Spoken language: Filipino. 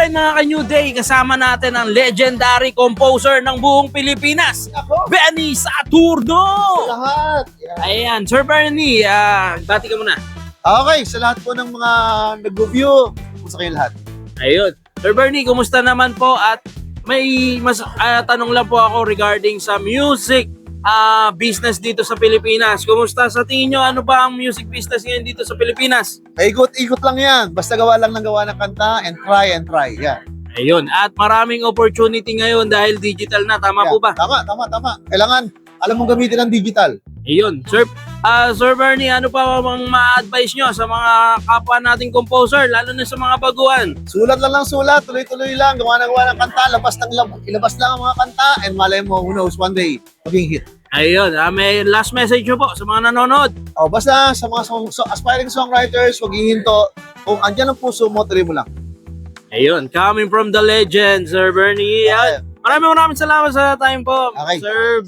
Alright mga ka-New Day, kasama natin ang legendary composer ng buong Pilipinas, Ako, Benny Saturno! lahat. Yan. Ayan, Sir Benny, bati ka muna. Okay, sa lahat po ng mga nag-review, kumusta kayo lahat? Ayun. Sir Bernie, kumusta naman po? At may tanong lang po ako regarding sa music business dito sa Pilipinas. Kumusta sa tingin nyo? Ano ba ang music business ngayon dito sa Pilipinas? Ikot-ikot lang yan. Basta gawa lang ng gawa ng kanta and try. Yan. Ayun. At maraming opportunity ngayon dahil digital na. Tama Yan. po ba? Tama. Kailangan, alam mong gamitin ang digital. Ayun. Sir Bernie, ano pa bang ma-advise nyo sa mga kapwa nating composer, lalo na sa mga baguhan? Sulat lang sulat, tuloy-tuloy lang, gawa ng kanta, ilabas lang ang mga kanta, and malay mo, who knows, one day, maging hit. Ayun. May last message nyo po sa mga nanonood. Basta sa mga aspiring songwriters, huwag hihinto. Kung andyan ang puso mo, tuloy mo lang. Ayun. Coming from the legend, Sir Bernie. Okay. Maraming salamat sa time po, Okay. Sir